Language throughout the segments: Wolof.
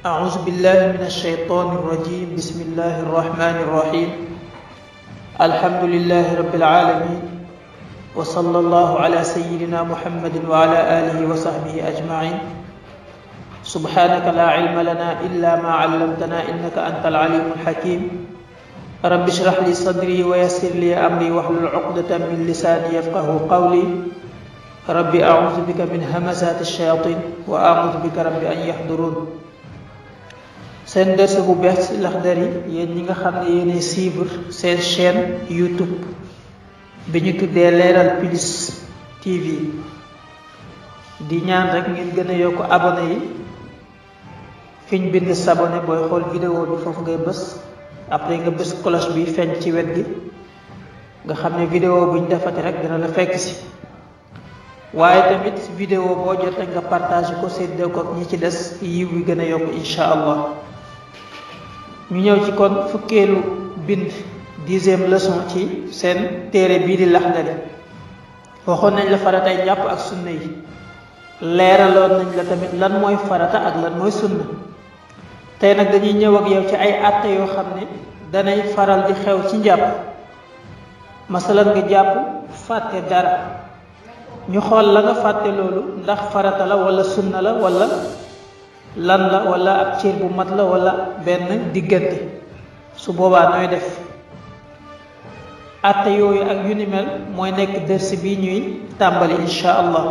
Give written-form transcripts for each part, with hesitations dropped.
أعوذ بالله من الشيطان الرجيم بسم الله الرحمن الرحيم الحمد لله رب العالمين وصلى الله على سيدنا محمد وعلى آله وصحبه أجمعين سبحانك لا علم لنا إلا ما علمتنا إنك أنت العليم الحكيم رب اشرح لي صدري ويسر لي أمري واحلل عقدة من لساني يفقه قولي ربي أعوذ بك من همزات الشياطين وأعوذ بك ربي أن يحضرون seen ders bu bees ci Laxdari yéen ñi nga xam ne yéenay suivre seen chaîne YouTube bi ñu tuddee Leral Plus TV di ñaan rek ngeen gën a yokk abonné yi fi ñu bind s'abonné booy xool vidéo bi foofu ngay bës après nga bës cloche bi feeñ ci wet gi nga xam ne vidéo bu ñu defati rek dina la fekk si waaye tamit vidéo boo jot rek nga partagé ko séddee ko ñi ci des yiw wi gën a yokk incha allah ñu ñëw ci kon fukkeelu bind 10e leçon ci seen téere bii di Laxdari waxoon nañ la faratay njàpp ak sunna yi leeraloon nañ la tamit lan mooy farata ak lan mooy sunna tey nag dañuy ñëw ak yow ci ay àtte yoo xam ne danay faral di xew ci njàpp masalan nga jàpp fàtte dara ñu xool la nga fàtte loolu ndax farata la wala sunna la wala lan la wala ab cër bu mat la wala benn diggante su boobaa nooy def àtte yooyu ak yu ni mel mooy nekk dërs bi ñuy tàmbali insha allah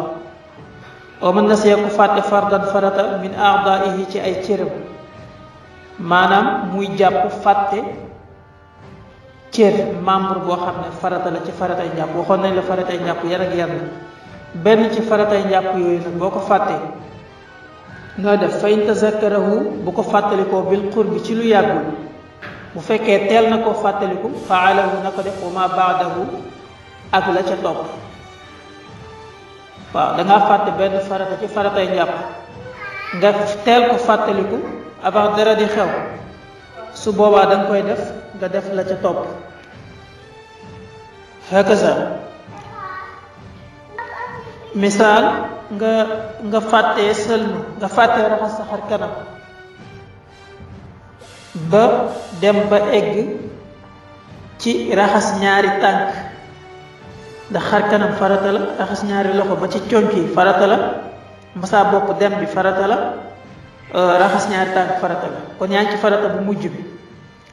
wa man nasiya ku fàtte fardan farata min a'daa'ihi ci ay cëram maanaam muy jàpp fàtte cër membre boo xam ne farata la ci faratay njàpp waxoon nañ la faratay njàpp yan ak yan benn ci faratay njàpp yooyu nag boo ko fàttee nga def fa in tazakkarahu bu ko fàttalikoo bil qurbi ci lu yàggul bu fekkee teel na koo fàttaliku faalahu na ko def wa ma baadahu ak la ca topp waaw dangaa fàtte benn farata ci faratay njàpp nga teel ko fàttaliku avant dara di xew su boobaa danga koy def nga def la ca topp hakaza misaal nga fàttee sëlmu nga fàttee raxas sa xar kanam ba dem ba egg ci raxas ñaari tànk ndax xar kanam farata la raxas ñaari loxo ba ci conc yi farata la masa bopp dem bi farata la raxas ñaari tànk farata la kon yaa ngi ci farata bu mujj bi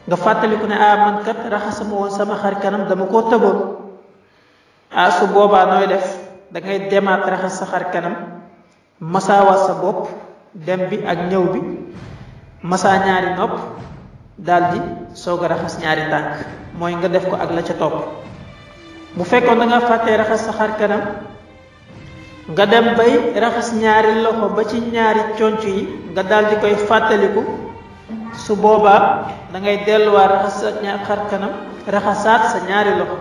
nga fàttaliku ne man kat raxasama woon sama xar kanam dama koo tëboon su boobaa nooy def da ngay demaat raxas sa xar kanam masaawaat sa bopp dem bi ak ñëw bi masaa ñaari nopp daldi soog a raxas ñaari tànk mooy nga def ko ak la ca topp bu fekkoon da nga fàttee raxas sa xar kanam nga dem bay raxas ñaari loxo ba ci ñaari conc yi nga daldi koy fàttaliku su boobaa da ngay delluwaat raxas sa xar kanam raxasaat sa ñaari loxo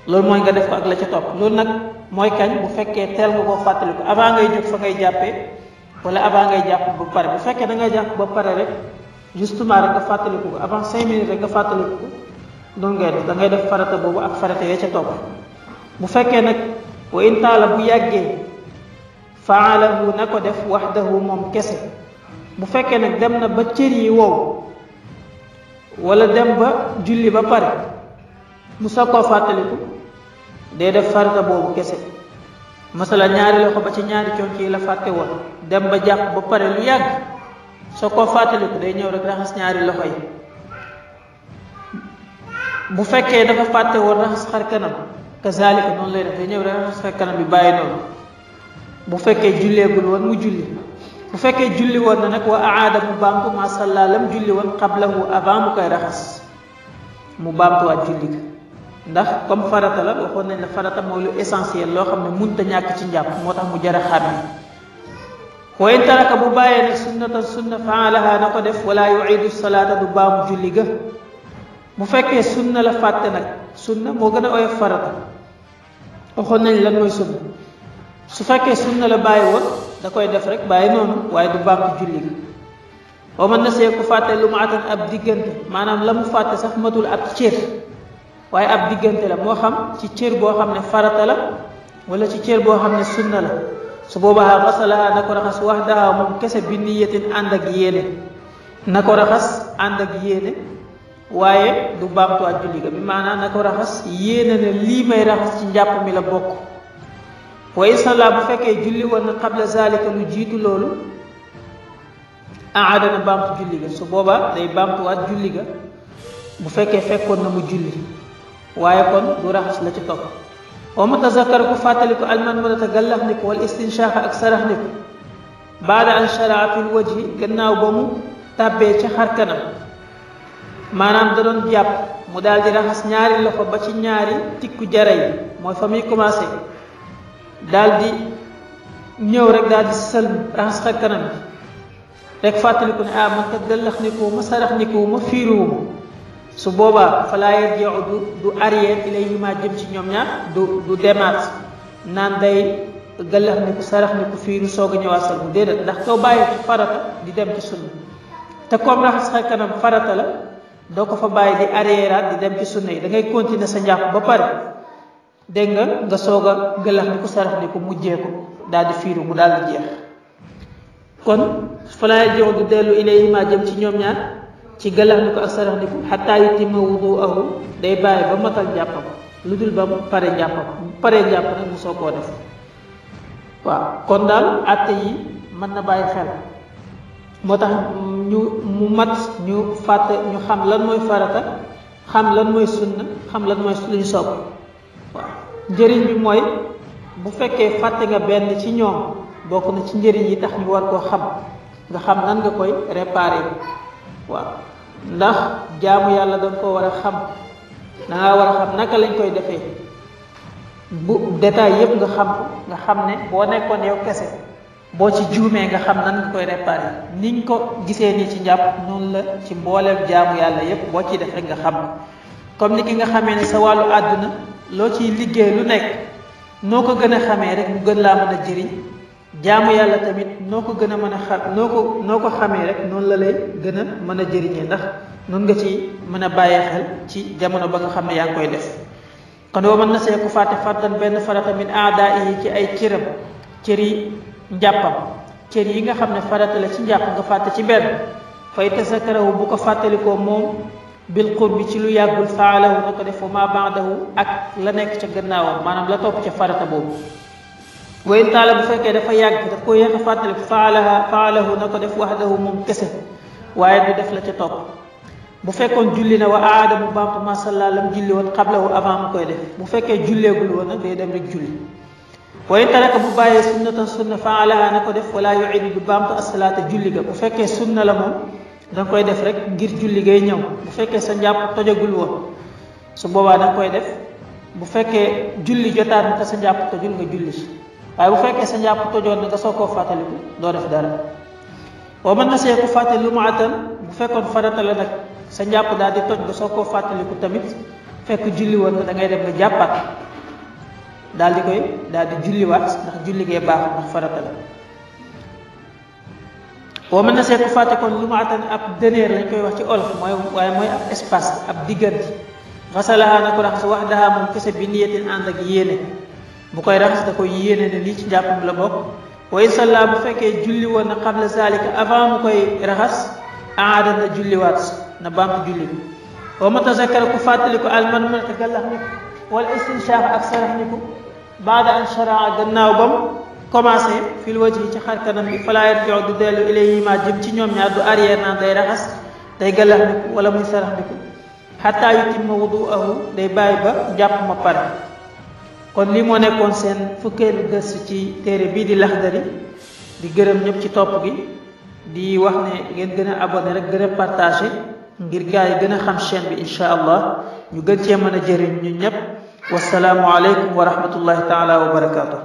loolu mooy nga def ko ak la ca topp loolu nag mooy kañ bu fekkee teel nga koo fàttaliku avant ngay jóg fa ngay jàppee wala avant ngay jàpp ba pare bu fekkee da ngay jàpp ba pare rek justement rek nga fàttaliku ko avant 5 minutes rek nga fàttaliku ko doon ngay def da ngay def farata boobu ak farata ya ca topp bu fekkee nag wa in taala bu yàggee faalahu na ko def waxdahu moom kese bu fekkee nag dem na ba cër yi wow wala dem ba julli ba pare mu soog koo fàttaliku day def farata boobu kese masala ñaari loxo ba ci ñaari conc yi la fàtte woon dem ba jàpp ba pare lu yàgg soo koo fàttaliku day ñëw rek raxas ñaari loxo yi bu fekkee dafa fàtte woon raxas xar kanam kazalika noonu lay def day ñëw rek raxas xar kanam bi bàyyi noonu bu fekkee julleegul woon mu julli bu fekkee julli woon na nag wa aada mu baamtu ma salla lam julli woon qablahu avant mu koy raxas mu baamtuwaat julli ga ndax comme farata la waxoon nañ la farata mooy lu essentiel loo xam ne mënut a ñàkk ci njàpp moo tax mu jar a xàmme wa in taraka bu bàyyee nag sunnatan sunna faalaha na ko def wala yuidu salaata du baamu julli ga bu fekkee sunna la fàtte nag sunna moo gën a oyof farata waxoon nañ lan mooy sunna su fekkee sunna la bàyyi woon da koy def rek bàyyi noonu waaye du baamtu julli ga wa man nasiya ku fàtte lu ma atan ab diggante maanaam la mu fàtte sax matul ab cër waaye ab diggante la moo xam ci cër boo xam ne farata la wala ci cër boo xam ne sunna la su boobaa xasalaha na ko raxas waxdaha moom kese bi niyatin ànd ak yéene na ko raxas ànd ak yéene waaye du baamtuwaat julli ga bi maanaam na ko raxas yéene ne lii may raxas ci njàpp mi la bokk wa inshallah bu fekkee julli woon na qabla zalika lu jiitu loolu aada na baamtu julli ga su boobaa day baamtuwaat julli ga bu fekkee fekkoon na mu julli waaye kon du raxas la ci topp wa mu tazakkar ku fàttaliku almanmanata gallax ni ko wal istinshaaqa ak sarax ni ko baada an sharaa fil wajhi gannaaw ba mu tàbbee ci xar kanam maanaam da doon jàpp mu daal di raxas ñaari loxo ba ci ñaari tikku jara yi mooy fa muy commencé daal di ñëw rek daal di sëlm raxas xar kanam bi rek fàttaliku ne man kat gallax ni ko ma sarax ni ko ma fiiruwuma su boobaa falaa yarji'u du arrière ilayhima jëm ci ñoom ñaar du demaat naan day gallax ni ko sarax ni ko fiiru soog a ñëwaat sëlmu déedéet ndax koo bàyyi ci farata di dem ci sunna te comme raxas xar kanam farata la doo ko fa bàyyi di arrière di dem ci sunna yi da ngay continuer sa njàpp ba pare dégg nga soog a gallax ni ko sarax ni ko mujjee ko daal di fiiru mu daal di jeex kon falaa yarji'u du dellu ilayhima jëm ci ñoom ñaar ci gallax ni ko ak sarax ni ko xataa yutimma wudu'ahu day bàyyi ba matal jàppam lu dul ba pare njàppam pare njàpp nag mu soo koo def waaw kon daal àtte yi mën na bàyyi xel moo tax mu mat ñu fàtte ñu xam lan mooy farata xam lan mooy sunna xam lan mooy lu ñu sopp waaw njëriñ bi mooy bu fekkee fàtte nga benn ci ñoom bokk na ci njëriñ yi tax ñu war koo xam nga xam nan nga koy réparer waaw ndax jaamu yàlla danga ko war a xam dangaa war a xam naka lañ koy defee bu détail yépp nga xam ko nga xam ne boo nekkoon yow kese boo ci juumee nga xam nan nga koy réparer niñ ko gisee nii ci njàpp noonu la ci mbooleem jaamu yàlla yépp boo ciy def rek nga xam ko comme ni ki nga xamee ne sa wàllu àdduna loo ciy liggéey lu nekk noo ko gën a xamee rek mu gën laa mën a jëriñ jaamu yàlla tamit noo ko gën a mën a xam noo ko xamee rek noonu la lay gën a mën a jëriñee ndax noonu nga ci mën a bàyyee xel ci jamono ba nga xam ne yaa ngi koy def kon woo mën na see ku fàtte fardan benn farata min aadaa yi ci ay cëram cëri njàppam cër yi nga xam ne farata la ci njàpp nga fàtte ci benn fay tasakarahu bu ko fàttalikoo moom bil qurbi ci lu yàggul faalahu na ko def wa ma baadahu ak la nekk ca gannaawam maanaam la topp ca farata boobu wayn taala bu fekkee dafa yàgg daf ko yéex a fàttaliku faalahu na ko def waxdahu moom kese waaye du def la ca topp bu fekkoon julli na wa aada mu baamtu masalla lam julli woon xablahu avant mu koy def bu fekkee julleegul woon nag day dem rek julli wayn taraka bu bàyyee sunnatan sunna faalaha na ko def wala yuidu du baamtu asalaata julli ga bu fekkee sunna la moom danga koy def rek ngir julli ngay ñëw bu fekkee sa njàpp tojagul woon su boobaa danga koy def bu fekkee julli jotaat na te sa njàpp tojul nga julli waaye bu fekkee sa njàpp tojoon na nga soo koo fàttaliku doo def dara wa mën na see ku fàttali lu mu atan bu fekkoon farata la nag sa njàpp daal di toj nga soo koo fàttaliku tamit fekk julli woon nga da ngay dem nga jàppaat daal di julliwaat ndax julli gee baaxul ndax farata la wa mën na see ku fàtte kon lu mu atan ab dëneer lañ koy wax ci olof mooy ab espace ab diggante xasalaha na ko raxas wax daha moom kese bi niyatin ànd ak yéene bu koy raxas da koy yéene ne lii ci njàppam la bokk wa inshallah bu fekkee julli woon na qabla zalika avant mu koy raxas aada na julliwaat na baamtu julli bi wa ma tazakkara ku fàttali ko almanmanata gallax ni ko wala istinshaq ak sarax ni ko baada an sharaa gannaaw bam commencé fil wajhi ci xar kanam bi falaa yarji'u du dellu ilayhima jëm ci ñoom ñaar du arrière naan day raxas day gallax ni ko wala muy sarax ni ko xataa yutimma wudu'ahu day bàyyi ba jàpp ma pare kon lii moo nekkoon seen fukkeelu dërs ci téere bii di Laxdari di gërëm ñëpp ci topp gi di wax ne ngeen gën a abonné rek gën a partagé ngir gars yi gën a xam chaîne bi incha allah ñu gën cee mën a jëriñ ñun ñëpp wasalaamu aleykum wa rahmatullahi taala wa barakaatu.